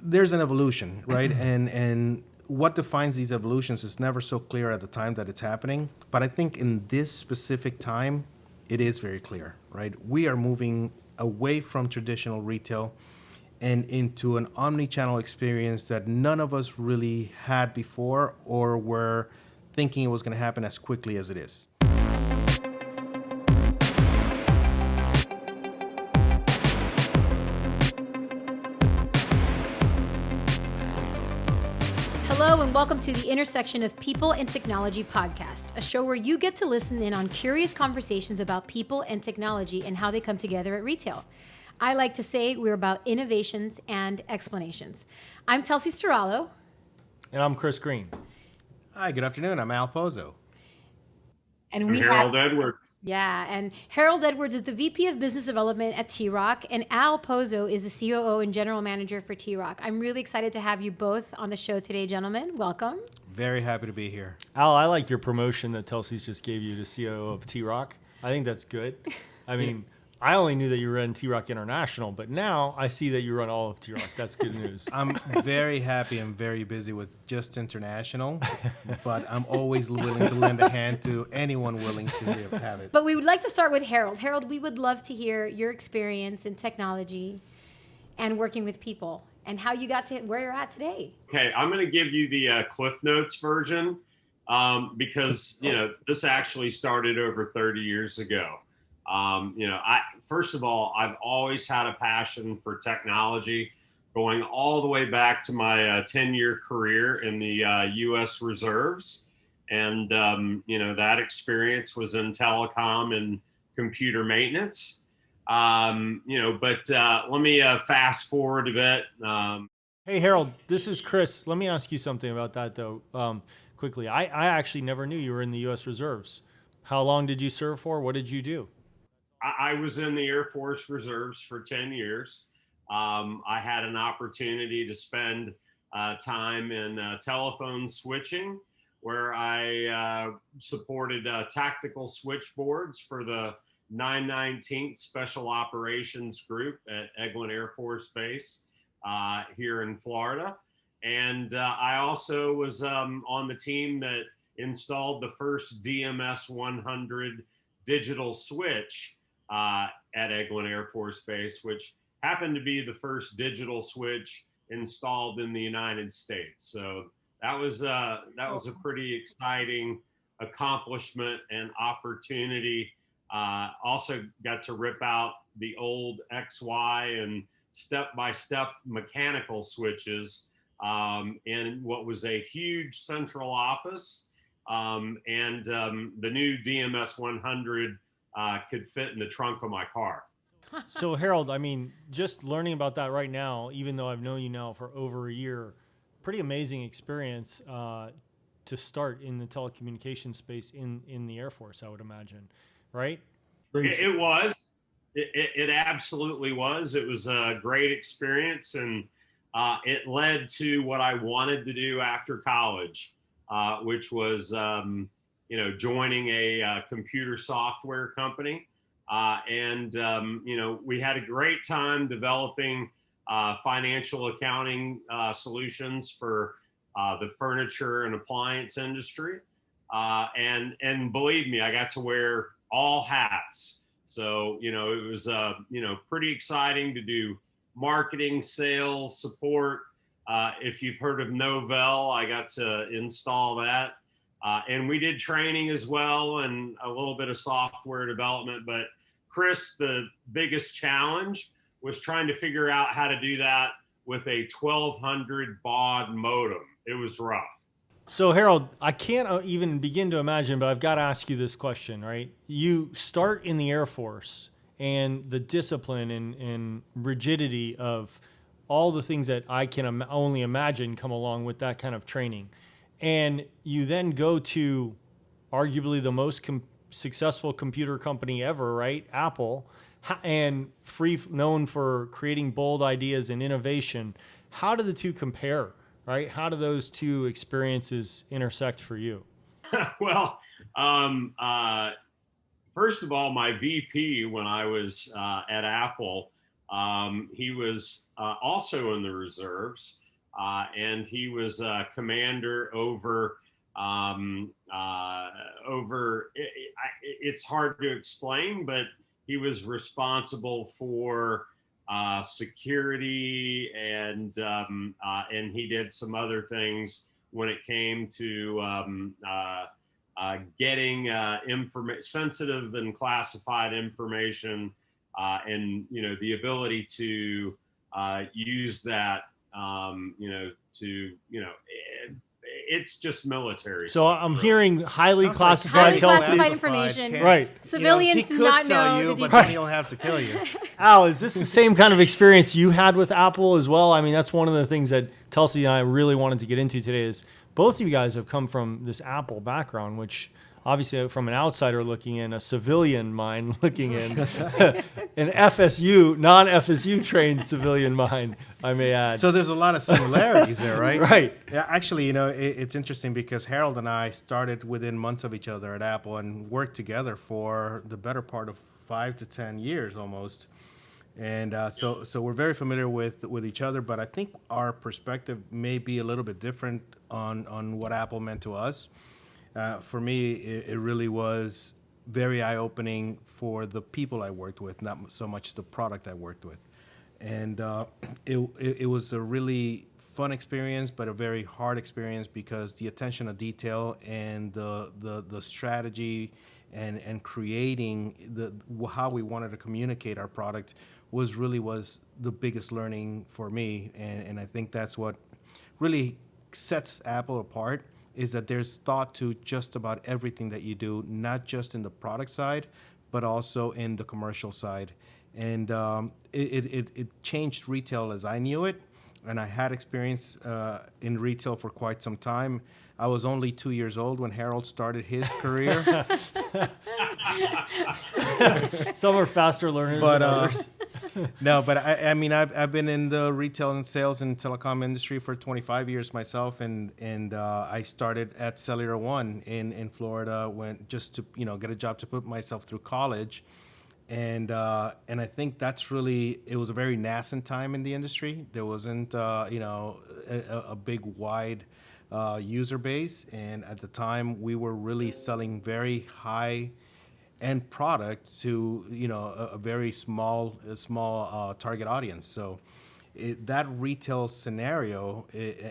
there's an evolution, right? And what defines these evolutions is never so clear at the time that it's happening. But I think in this specific time, it is very clear, right? We are moving away from traditional retail and into an omni-channel experience that none of us really had before or were thinking it was going to happen as quickly as it is. Hello and welcome to the Intersection of People and Technology podcast, a show where you get to listen in on curious conversations about people and technology and how they come together at retail. I like to say we're about innovations and explanations. I'm Telsey Storalo. And I'm Chris Green. Hi, good afternoon. I'm Al Pozo. And we Harold Edwards. Yeah, and Harold Edwards is the VP of Business Development at T-ROC, and Al Pozo is the COO and General Manager for T-ROC. I'm really excited to have you both on the show today, gentlemen. Welcome. Very happy to be here. Al, I like your promotion that Telsey's just gave you to COO of T-ROC. I think that's good. I mean, I only knew that you ran T-ROC International, but now I see that you run all of T-ROC. That's good news. I'm very happy and very busy with just international, but I'm always willing to lend a hand to anyone willing to have it. But we would like to start with Harold. Harold, we would love to hear your experience in technology and working with people and how you got to where you're at today. Okay, I'm going to give you the Cliff Notes version because, this actually started over 30 years ago. First of all, I've always had a passion for technology, going all the way back to my 10-year career in the U.S. Reserves. And, that experience was in telecom and computer maintenance. But let me fast forward a bit. Hey, Harold, this is Chris. Let me ask you something about that, though, quickly. I actually never knew you were in the U.S. Reserves. How long did you serve for? What did you do? I was in the Air Force Reserves for 10 years. I had an opportunity to spend time in telephone switching, where I supported tactical switchboards for the 919th Special Operations Group at Eglin Air Force Base here in Florida. And I also was on the team that installed the first DMS 100 digital switch at Eglin Air Force Base, which happened to be the first digital switch installed in the United States. So that was a pretty exciting accomplishment and opportunity. Also got to rip out the old XY and step-by-step mechanical switches in what was a huge central office. And the new DMS 100 could fit in the trunk of my car. So, Harold, I mean, just learning about that right now, even though I've known you now for over a year, pretty amazing experience to start in the telecommunications space in the Air Force, I would imagine, right? It was. It absolutely was. It was a great experience, and it led to what I wanted to do after college, which was joining a computer software company. We had a great time developing financial accounting solutions for the furniture and appliance industry. And believe me, I got to wear all hats. So, it was, pretty exciting to do marketing, sales, support. If you've heard of Novell, I got to install that. And we did training as well and a little bit of software development. But Chris, the biggest challenge was trying to figure out how to do that with a 1200 baud modem. It was rough. So, Harold, I can't even begin to imagine, but I've got to ask you this question, right? You start in the Air Force and the discipline and rigidity of all the things that I can only imagine come along with that kind of training. And you then go to arguably the most successful computer company ever, right? Apple, and known for creating bold ideas and innovation. How do the two compare, right? How do those two experiences intersect for you? Well, first of all, my VP when I was at Apple He was also in the reserves, and he was commander over it's hard to explain, but he was responsible for security, and he did some other things when it came to getting sensitive and classified information, and the ability to use that, it's just military So stuff, I'm really. hearing highly Sounds like classified, Highly Chelsea. classified information. Can't- Right. Civilians he do could not tell know you, the but details. then he'll have to kill you. Al, is this the same kind of experience you had with Apple as well? I mean, that's one of the things that Chelsea and I really wanted to get into today is both of you guys have come from this Apple background, which obviously from an outsider looking in, a civilian mind looking in, an FSU, non-FSU trained civilian mind, I may add. So there's a lot of similarities there, right? Right. Yeah, actually, it's interesting because Harold and I started within months of each other at Apple and worked together for the better part of 5 to 10 years almost. And so we're very familiar with each other, but I think our perspective may be a little bit different on what Apple meant to us. For me, it really was very eye-opening for the people I worked with, not so much the product I worked with. And it was a really fun experience, but a very hard experience because the attention to detail and the strategy and creating how we wanted to communicate our product was the biggest learning for me. And I think that's what really sets Apple apart, is that there's thought to just about everything that you do, not just in the product side, but also in the commercial side. And it changed retail as I knew it. And I had experience in retail for quite some time. I was only 2 years old when Harold started his career. Some are faster learners But than others. no, but I mean, I've been in the retail and sales and telecom industry for 25 years myself, and I started at Cellular One in Florida just to get a job to put myself through college, and I think that's really, it was a very nascent time in the industry. There wasn't a big wide user base, and at the time we were really selling very high end product to a very small target audience. So that retail scenario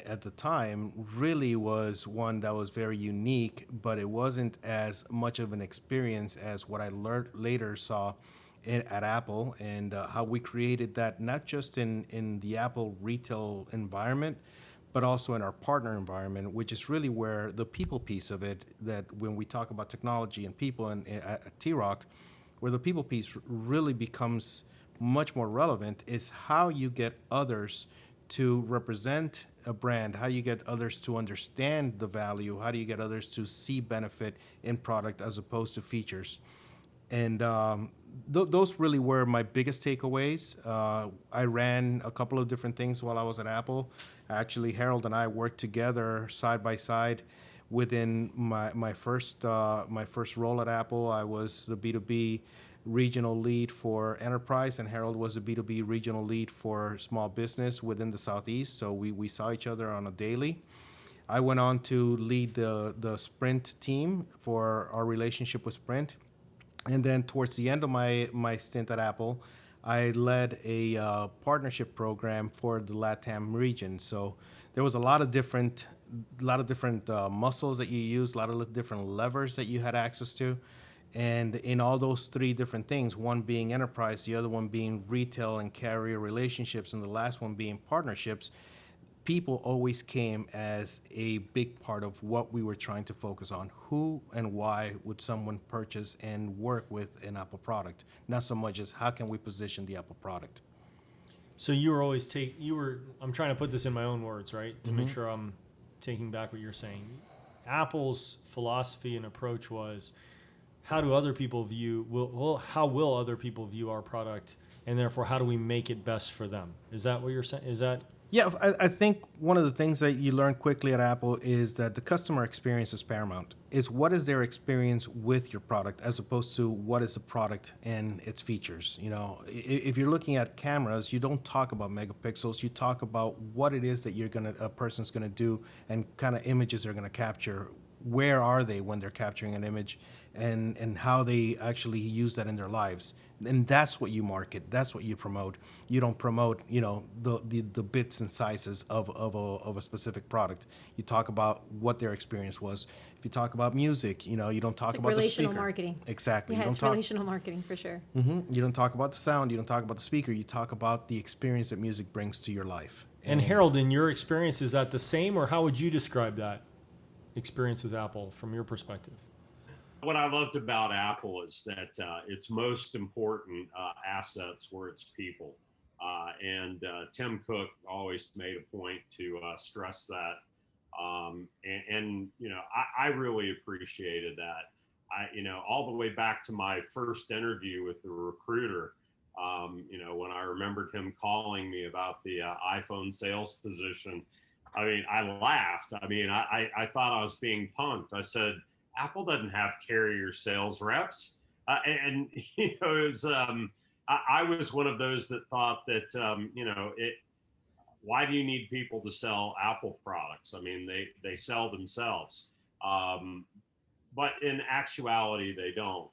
at the time really was one that was very unique, but it wasn't as much of an experience as what I later saw at Apple, and how we created that not just in the Apple retail environment, but also in our partner environment, which is really where the people piece of it, that when we talk about technology and people at T-ROC, where the people piece really becomes much more relevant, is how you get others to represent a brand, how you get others to understand the value, how do you get others to see benefit in product as opposed to features. And those really were my biggest takeaways. I ran a couple of different things while I was at Apple. Actually, Harold and I worked together side by side within my first role at Apple. I was the B2B regional lead for enterprise, and Harold was the B2B regional lead for small business within the Southeast. So we saw each other on a daily. I went on to lead the Sprint team for our relationship with Sprint. And then towards the end of my stint at Apple, I led a partnership program for the LATAM region. So there was a lot of different muscles that you used, a lot of different levers that you had access to. And in all those three different things, one being enterprise, the other one being retail and carrier relationships, and the last one being partnerships, people always came as a big part of what we were trying to focus on. Who and why would someone purchase and work with an Apple product? Not so much as how can we position the Apple product. So you were always I'm trying to put this in my own words, right? To make sure I'm taking back what you're saying. Apple's philosophy and approach was, how will other people view our product, and therefore how do we make it best for them? Is that what you're saying? Is that Yeah, I think one of the things that you learn quickly at Apple is that the customer experience is paramount. Is what is their experience with your product as opposed to what is the product and its features. You know, if you're looking at cameras, you don't talk about megapixels. You talk about what it is that a person's gonna do and kind of images they're gonna capture. Where are they when they're capturing an image, and how they actually use that in their lives. And that's what you market. That's what you promote. You don't promote, the bits and sizes of a specific product. You talk about what their experience was. If you talk about music, you don't talk It's like about the relational speaker. marketing. Exactly. Yeah, You don't it's talk. relational marketing for sure. You don't talk about the sound. You don't talk about the speaker. You talk about the experience that music brings to your life. And Harold, in your experience, is that the same, or how would you describe that experience with Apple from your perspective? What I loved about Apple is that its most important assets were its people. And Tim Cook always made a point to stress that. I really appreciated that. All the way back to my first interview with the recruiter, when I remembered him calling me about the iPhone sales position, I mean, I laughed. I mean, I thought I was being punked. I said, Apple doesn't have carrier sales reps. It was, I was one of those that thought that, why do you need people to sell Apple products? I mean, they sell themselves. But in actuality, they don't,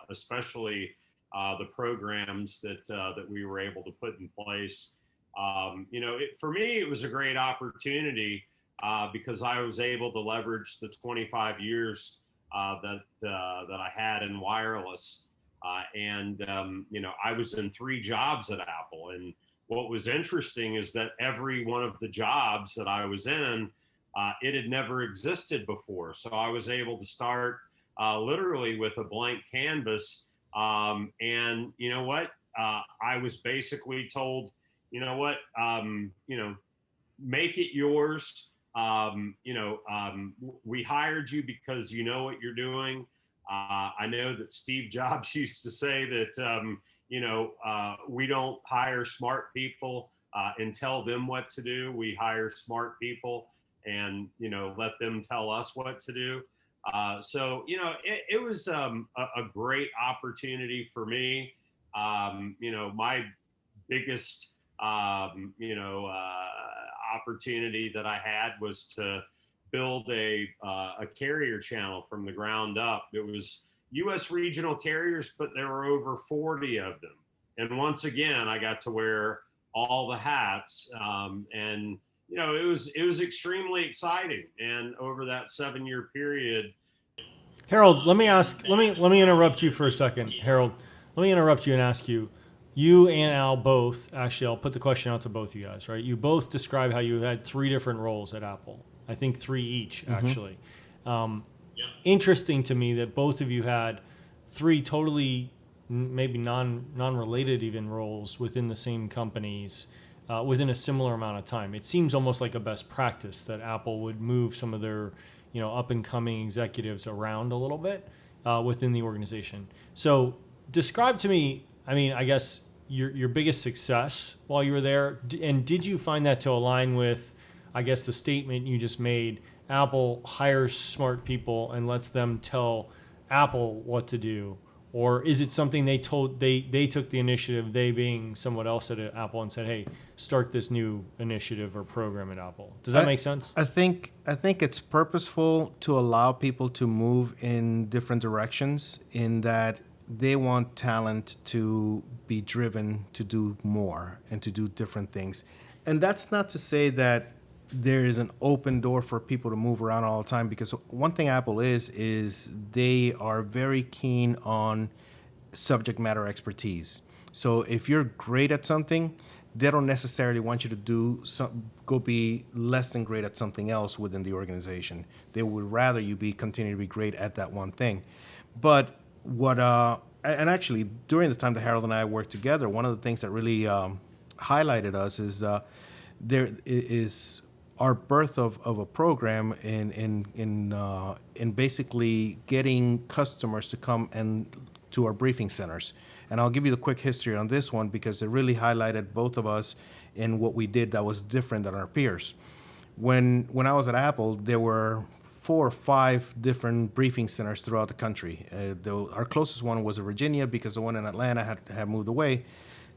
especially the programs that we were able to put in place. For me, it was a great opportunity because I was able to leverage the 25 years that I had in wireless, I was in 3 jobs at Apple. And what was interesting is that every one of the jobs that I was in, it had never existed before. So I was able to start literally with a blank canvas. And you know what? I was basically told, make it yours. We hired you because you know what you're doing. I know that Steve Jobs used to say that, we don't hire smart people and tell them what to do. We hire smart people and, let them tell us what to do. It was a great opportunity for me. My biggest, opportunity that I had was to build a carrier channel from the ground up. It was U.S. regional carriers, but there were over 40 of them. And once again, I got to wear all the hats, and it was extremely exciting. And over that 7-year period, Harold, let me interrupt you for a second. Harold, let me interrupt you and ask you. You and Al both, actually, I'll put the question out to both you guys, right? You both describe how you had 3 different roles at Apple. I think 3 each, actually. Interesting to me that both of you had 3 totally maybe non-related even roles within the same companies within a similar amount of time. It seems almost like a best practice that Apple would move some of their up-and-coming executives around a little bit within the organization. So describe to me, I guess, your biggest success while you were there, and did you find that to align with, I guess, the statement you just made, Apple hires smart people and lets them tell Apple what to do? Or is it something they took the initiative, they being someone else at Apple, and said, hey, start this new initiative or program at Apple? Does that make sense? I think it's purposeful to allow people to move in different directions, in that they want talent to be driven to do more and to do different things. And that's not to say that there is an open door for people to move around all the time, because one thing Apple is they are very keen on subject matter expertise. So if you're great at something, they don't necessarily want you to go be less than great at something else within the organization. They would rather you continue to be great at that one thing. But and actually during the time that Harold and I worked together, one of the things that really highlighted us is there is our birth of a program in basically getting customers to come and to our briefing centers. And I'll give you the quick history on this one because it really highlighted both of us in what we did that was different than our peers. When I was at Apple, there were 4 or 5 different briefing centers throughout the country. Our closest one was in Virginia because the one in Atlanta had moved away.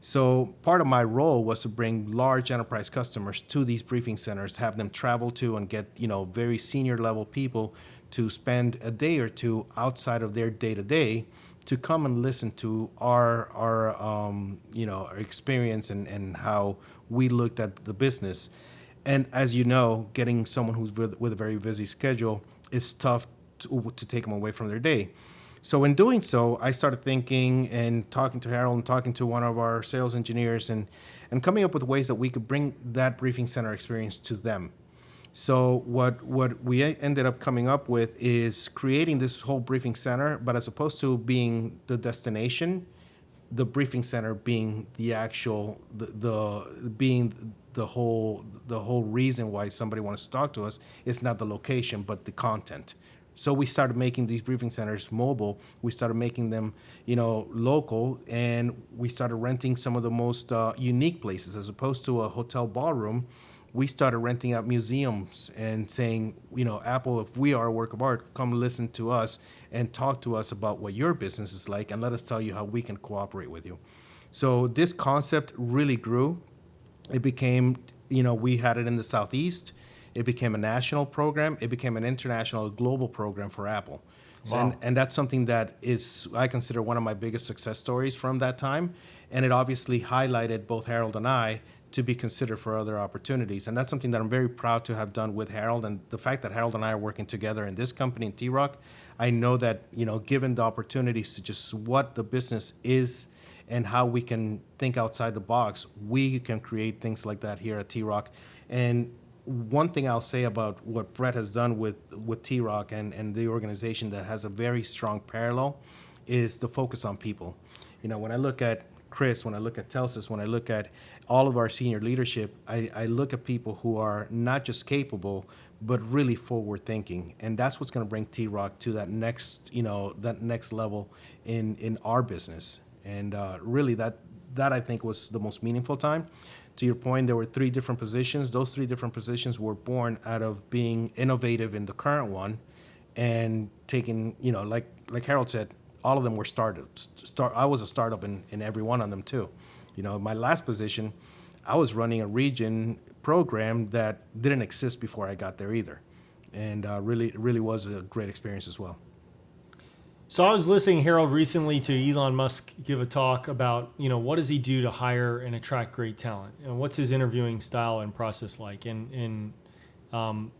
So part of my role was to bring large enterprise customers to these briefing centers, have them travel to and get, very senior level people to spend a day or two outside of their day-to-day to come and listen to our experience and how we looked at the business. And as you know, getting someone who's with a very busy schedule is tough to take them away from their day. So in doing so, I started thinking and talking to Harold and talking to one of our sales engineers and coming up with ways that we could bring that briefing center experience to them. So what we ended up coming up with is creating this whole briefing center, but as opposed to being the destination, the briefing center being the actual the whole reason why somebody wants to talk to us. It's not the location, but the content. So we started making these briefing centers mobile. We started making them, local, and we started renting some of the most unique places. As opposed to a hotel ballroom, we started renting out museums and saying, Apple, if we are a work of art, come listen to us and talk to us about what your business is like, and let us tell you how we can cooperate with you. So this concept really grew. It became, we had it in the Southeast. It became a national program. It became an international, global program for Apple. Wow. And that's something that I consider one of my biggest success stories from that time. And it obviously highlighted both Harold and I to be considered for other opportunities. And that's something that I'm very proud to have done with Harold. And the fact that Harold and I are working together in this company, in T-ROC, I know that, given the opportunities to just what the business is and how we can think outside the box, we can create things like that here at T-ROC. And one thing I'll say about what Brett has done with T-ROC and the organization that has a very strong parallel is the focus on people. When I look at Chris, when I look at Telsis, when I look at all of our senior leadership, I look at people who are not just capable, but really forward thinking. And that's what's going to bring T-ROC to that next level in our business. And really that I think was the most meaningful time. To your point, there were 3 different positions. Those 3 different positions were born out of being innovative in the current one and taking, like Harold said, all of them were startups. I was a startup in every one of them too. My last position, I was running a region program that didn't exist before I got there either. And really was a great experience as well. So I was listening, Harold, recently to Elon Musk give a talk about, what does he do to hire and attract great talent? And what's his interviewing style and process like? And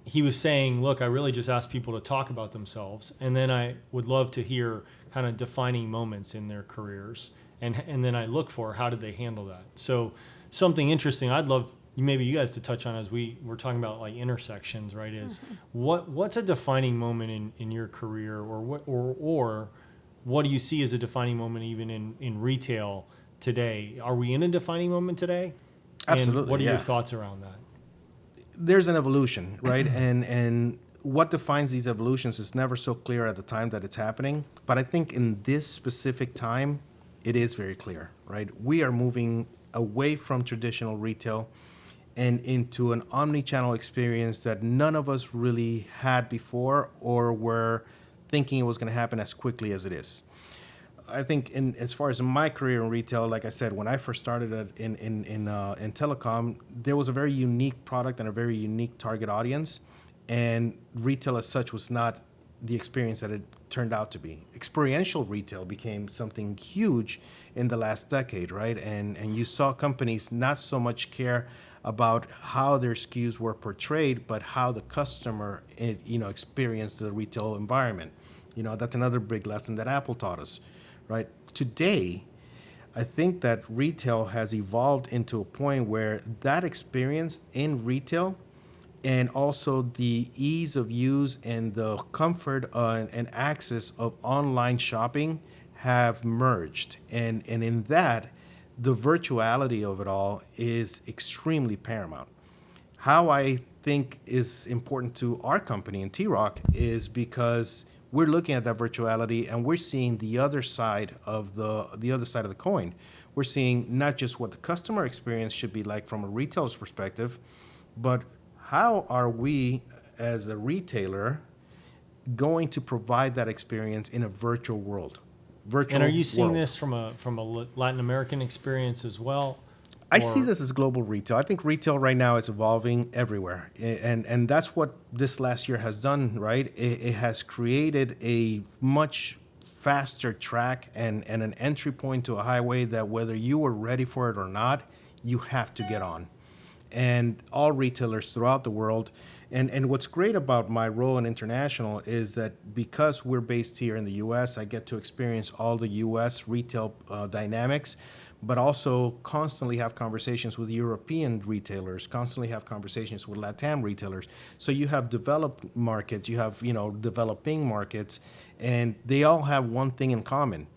he was saying, look, I really just ask people to talk about themselves. And then I would love to hear kind of defining moments in their careers. And then I look for how did they handle that? So something interesting I'd love maybe you guys to touch on as we're talking about like intersections, right? Is what's a defining moment in your career, or what do you see as a defining moment even in retail today? Are we in a defining moment today? Absolutely. And what are your thoughts around that? There's an evolution, right? and what defines these evolutions is never so clear at the time that it's happening. But I think in this specific time, it is very clear, right? We are moving away from traditional retail and into an omni-channel experience that none of us really had before or were thinking it was going to happen as quickly as it is. I think as far as my career in retail, like I said, when I first started in telecom, there was a very unique product and a very unique target audience, and retail as such was not the experience that it turned out to be. Experiential retail became something huge in the last decade, right? And you saw companies not so much care about how their SKUs were portrayed, but how the customer, experienced the retail environment. That's another big lesson that Apple taught us, right? Today, I think that retail has evolved into a point where that experience in retail and also the ease of use and the comfort and access of online shopping have merged. And in that, the virtuality of it all is extremely paramount. How I think is important to our company in T-ROC is because we're looking at that virtuality and we're seeing the other side of the coin. We're seeing not just what the customer experience should be like from a retailer's perspective, but how are we as a retailer going to provide that experience in a virtual world? And are you seeing world. this from a Latin American experience as well? I see this as global retail. I think retail right now is evolving everywhere. And that's what this last year has done, right? It has created a much faster track and an entry point to a highway that whether you were ready for it or not, you have to get on. And all retailers throughout the world. And what's great about my role in international is that because we're based here in the U.S., I get to experience all the U.S. retail dynamics, but also constantly have conversations with European retailers, constantly have conversations with LATAM retailers. So you have developed markets, you have developing markets, and they all have one thing in common.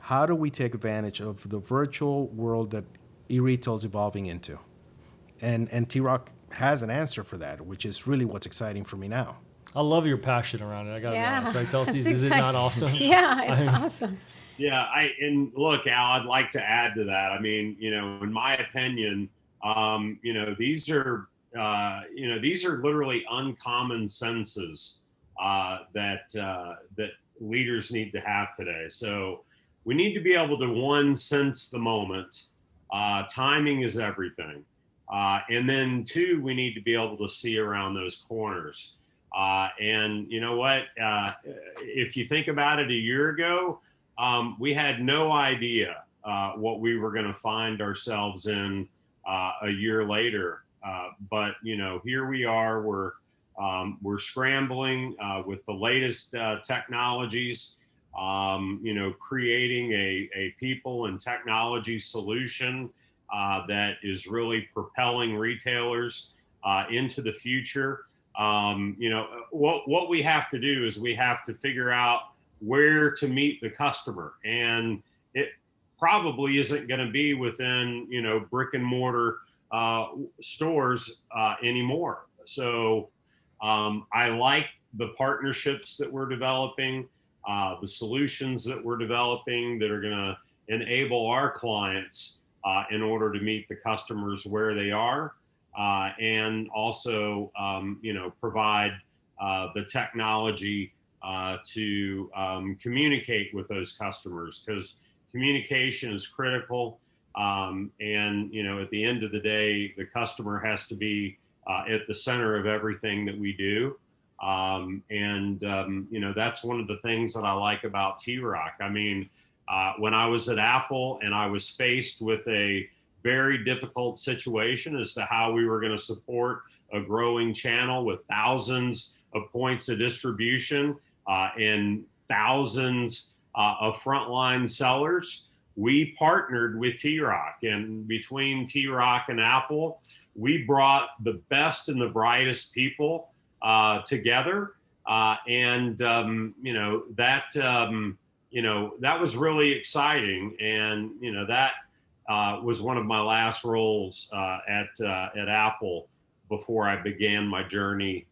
How do we take advantage of the virtual world that e-retail is evolving into? And T-ROC has an answer for that, which is really what's exciting for me now. I love your passion around it. I got to be honest, right, Telsey? It's Is it not awesome? Yeah, it's awesome. Yeah, and look, Al, I'd like to add to that. I mean, in my opinion, these are literally uncommon senses that leaders need to have today. So we need to be able to, one, sense the moment. Timing is everything. And then two, we need to be able to see around those corners. And you know what? If you think about it, a year ago, we had no idea what we were going to find ourselves in a year later. But here we are. We're scrambling with the latest technologies. Creating a people and technology solution that is really propelling retailers into the future. What we have to do is we have to figure out where to meet the customer, and it probably isn't going to be within brick and mortar stores anymore. So I like the partnerships that we're developing, the solutions that we're developing that are going to enable our clients in order to meet the customers where they are, and also, provide the technology to communicate with those customers, because communication is critical. And, at the end of the day, the customer has to be at the center of everything that we do. That's one of the things that I like about T-ROC. I mean, when I was at Apple and I was faced with a very difficult situation as to how we were going to support a growing channel with thousands of points of distribution and thousands of frontline sellers, we partnered with T-ROC. And between T-ROC and Apple, we brought the best and the brightest people together. That was really exciting. And, that was one of my last roles at Apple before I began my journey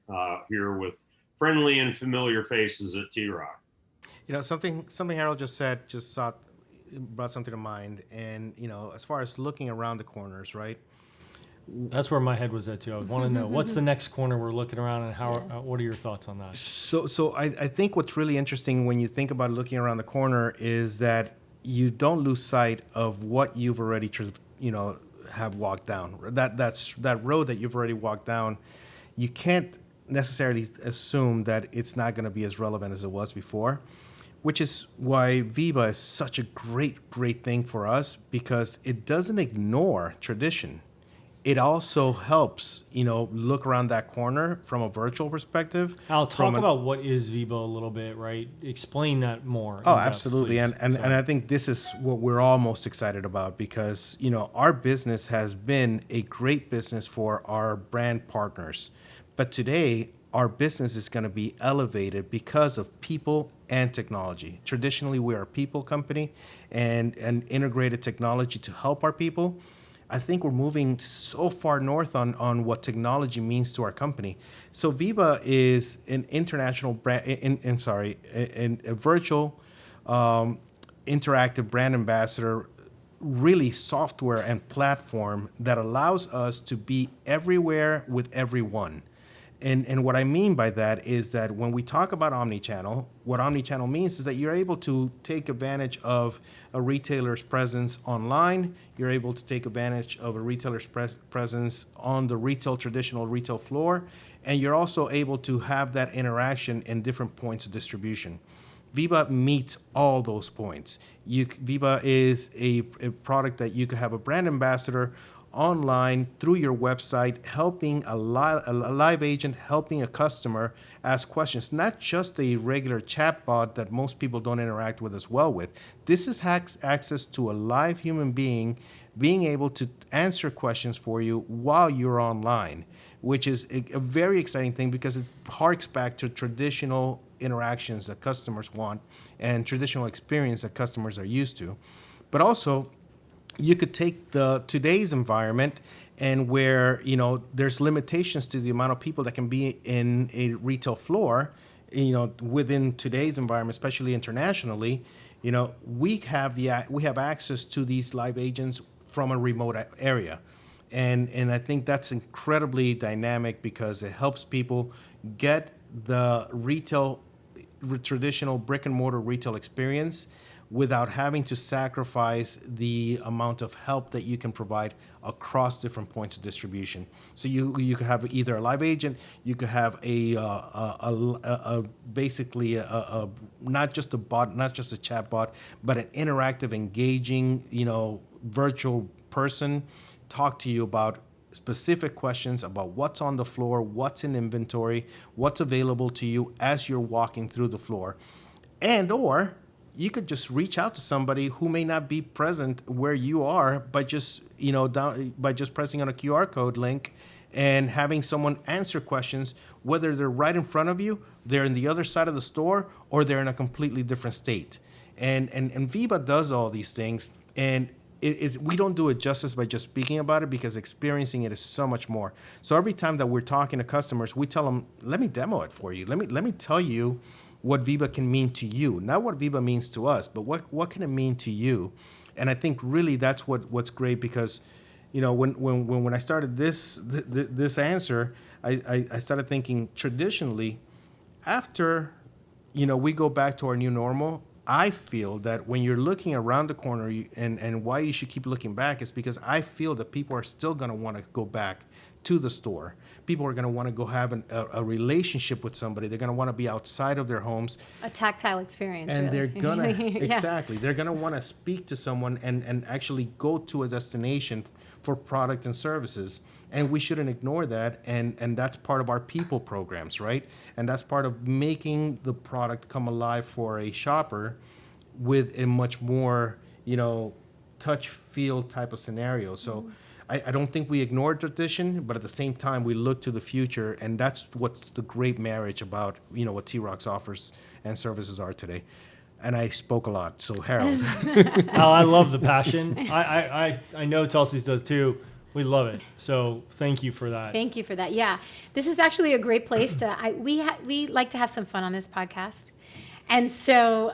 here with friendly and familiar faces at T-ROC. Something Harold just said brought something to mind. And, as far as looking around the corners, right? That's where my head was at too. I want to know what's the next corner we're looking around, and how. What are your thoughts on that? So I think what's really interesting when you think about looking around the corner is that you don't lose sight of what you've already have walked down. That road that you've already walked down. You can't necessarily assume that it's not going to be as relevant as it was before, which is why Viva is such a great thing for us, because it doesn't ignore tradition. It also helps, look around that corner from a virtual perspective. I'll talk about what is Viva a little bit, right? Explain that more. Oh, absolutely. And I think this is what we're all most excited about, because, our business has been a great business for our brand partners. But today, our business is going to be elevated because of people and technology. Traditionally, we are a people company and integrated technology to help our people. I think we're moving so far north on what technology means to our company. So Viva is an international brand, a virtual interactive brand ambassador, really software and platform that allows us to be everywhere with everyone. And what I mean by that is that when we talk about omnichannel, what omnichannel means is that you're able to take advantage of a retailer's presence online. You're able to take advantage of a retailer's presence on the traditional retail floor. And you're also able to have that interaction in different points of distribution. Viva meets all those points. Viva is a product that you could have a brand ambassador online through your website, helping a live agent, helping a customer ask questions, not just a regular chatbot that most people don't interact with as well with. This is access to a live human being able to answer questions for you while you're online, which is a very exciting thing because it harks back to traditional interactions that customers want and traditional experience that customers are used to. But also, you could take today's environment and where there's limitations to the amount of people that can be in a retail floor, within today's environment, especially internationally. We have access to these live agents from a remote area, and I think that's incredibly dynamic because it helps people get the traditional brick and mortar retail experience without having to sacrifice the amount of help that you can provide across different points of distribution. So you could have either a live agent, you could have basically not just a bot, not just a chat bot, but an interactive, engaging, virtual person talk to you about specific questions about what's on the floor, what's in inventory, what's available to you as you're walking through the floor, or you could just reach out to somebody who may not be present where you are, by just pressing on a QR code link and having someone answer questions, whether they're right in front of you, they're in the other side of the store, or they're in a completely different state. And Viva does all these things, and we don't do it justice by just speaking about it, because experiencing it is so much more. So every time that we're talking to customers, we tell them, let me demo it for you. Let me tell you what Viva can mean to you, not what Viva means to us, but what can it mean to you? And I think really that's what's great, because when I started this answer, I started thinking traditionally, after we go back to our new normal, I feel that when you're looking around the corner, and why you should keep looking back is because I feel that people are still going to want to go back to the store. People are going to want to go have a relationship with somebody. They're going to want to be outside of their homes. A tactile experience. And really. they're going to, Yeah. exactly, they're going to want to speak to someone and actually go to a destination for product and services. And we shouldn't ignore that. And that's part of our people programs, right? And that's part of making the product come alive for a shopper with a much more, touch feel type of scenario. So I don't think we ignore tradition, but at the same time, we look to the future. And that's what's the great marriage about, what T-ROC's offers and services are today. And I spoke a lot. So Harold. Al, I love the passion. I know Telsey's does too. We love it. So thank you for that. Thank you for that. Yeah, this is actually a great place to. We like to have some fun on this podcast, and so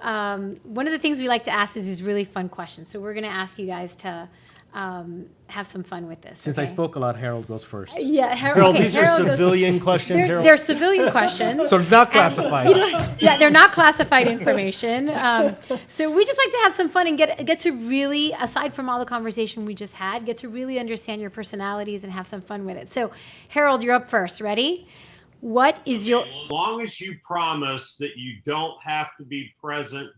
one of the things we like to ask is these really fun questions. So we're going to ask you guys to have some fun with this. Since I spoke a lot, Harold goes first. Yeah, Harold, these are civilian questions. Harold. They're civilian questions. So not classified. Yeah, they're not classified information. So we just like to have some fun and get to really, aside from all the conversation we just had, get to really understand your personalities and have some fun with it. So Harold, you're up first. Ready? What is your... As long as you promise that you don't have to be present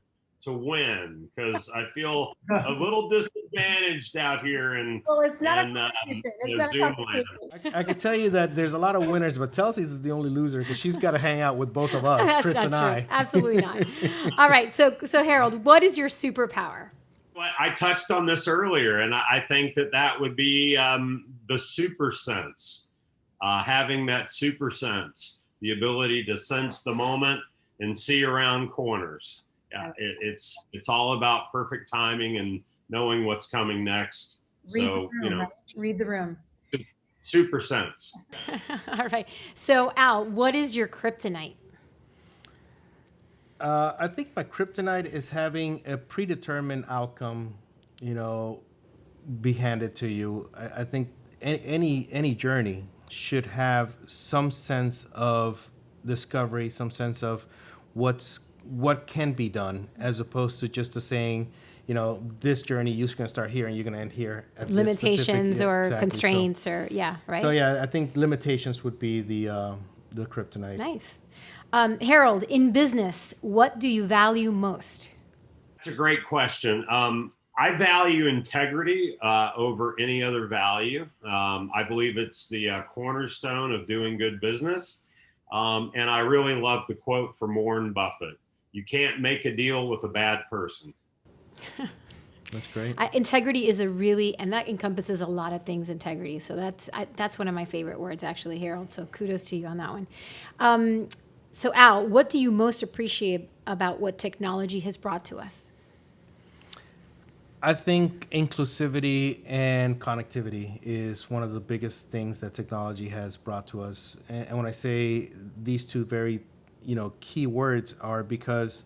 to win, because I feel a little disadvantaged out here in Well, it's not in, a competition. It's in not a Zoom competition. land. I could tell you that there's a lot of winners, but Telsey's is the only loser because she's got to hang out with both of us, That's Chris not and true. I. Absolutely not. All right. So Harold, what is your superpower? Well, I touched on this earlier, and I think that would be the super sense. Having that super sense, the ability to sense the moment and see around corners. It's all about perfect timing and knowing what's coming next. Read So, the room, right? Read the room. super sense. All right. So, Al, what is your kryptonite? I think my kryptonite is having a predetermined outcome, you know, be handed to you. I think any journey should have some sense of discovery, some sense of what can be done, as opposed to just saying, you know, this journey you're going to start here and you're going to end here. At this specific- Limitations yeah, or exactly. constraints or right? So yeah, I think limitations would be the kryptonite. Nice. Harold, in business, what do you value most? That's a great question. I value integrity over any other value. I believe it's the cornerstone of doing good business. And I really love the quote from Warren Buffett: "You can't make a deal with a bad person." That's great. Integrity is and that encompasses a lot of things, integrity. So that's one of my favorite words, actually, Harold. So kudos to you on that one. So Al, what do you most appreciate about what technology has brought to us? I think inclusivity and connectivity is one of the biggest things that technology has brought to us. And when I say these two very, key words, are because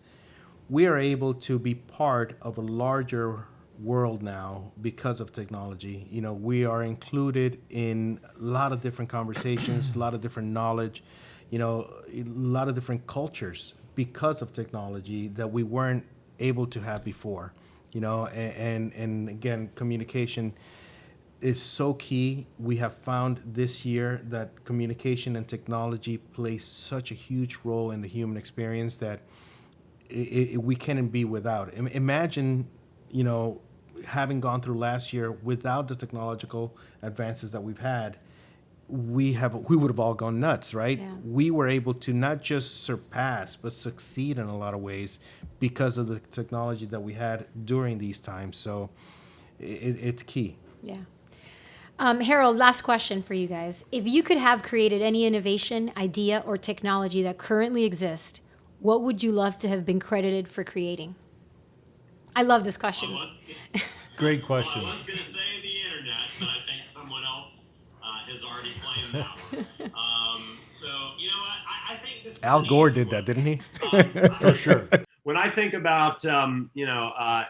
we are able to be part of a larger world now because of technology. We are included in a lot of different conversations, a lot of different knowledge, a lot of different cultures because of technology that we weren't able to have before. And again, communication is so key. We have found this year that communication and technology plays such a huge role in the human experience that we can't be without. Imagine, having gone through last year without the technological advances that we've had, we would have all gone nuts, right? Yeah. We were able to not just surpass, but succeed in a lot of ways because of the technology that we had during these times. So it's key. Yeah. Harold, last question for you guys. If you could have created any innovation, idea, or technology that currently exists, what would you love to have been credited for creating? I love this question. Great question. Well, I was going to say the internet, but I think someone else has already claimed that one. So, you know what? I think this is Al an Gore easy did one. that, didn't he? For sure. When I think about,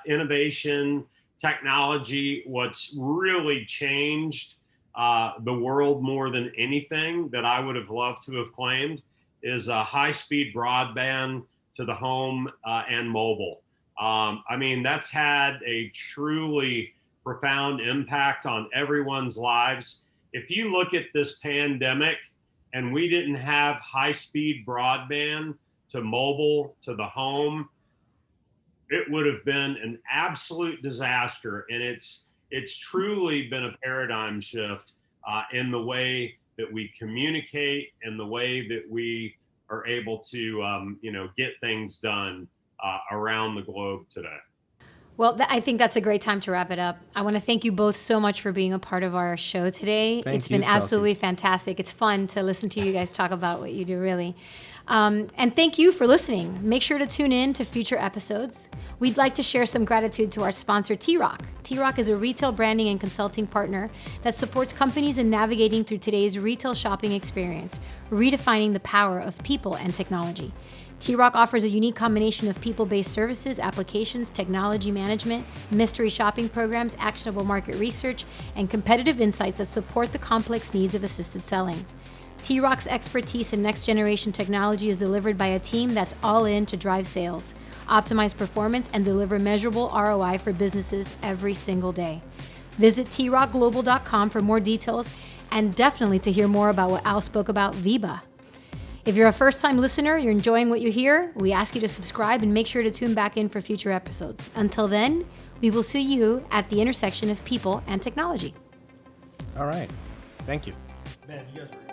innovation, technology, what's really changed the world more than anything that I would have loved to have claimed is high-speed broadband to the home and mobile. That's had a truly profound impact on everyone's lives. If you look at this pandemic and we didn't have high-speed broadband to mobile, to the home, it would have been an absolute disaster. And it's truly been a paradigm shift in the way that we communicate and the way that we are able to, get things done around the globe today. Well, I think that's a great time to wrap it up. I want to thank you both so much for being a part of our show today. Thank It's been you, absolutely Chelsea. fantastic. It's fun to listen to you guys talk about what you do, really. And thank you for listening. Make sure to tune in to future episodes. We'd like to share some gratitude to our sponsor, T-ROC. T-ROC is a retail branding and consulting partner that supports companies in navigating through today's retail shopping experience, redefining the power of people and technology. T-ROC offers a unique combination of people-based services, applications, technology management, mystery shopping programs, actionable market research, and competitive insights that support the complex needs of assisted selling. T-ROC's expertise in next-generation technology is delivered by a team that's all in to drive sales, optimize performance, and deliver measurable ROI for businesses every single day. Visit trocglobal.com for more details and definitely to hear more about what Al spoke about, Viba. If you're a first-time listener, you're enjoying what you hear, we ask you to subscribe and make sure to tune back in for future episodes. Until then, we will see you at the intersection of people and technology. All right. Thank you. Man, you guys were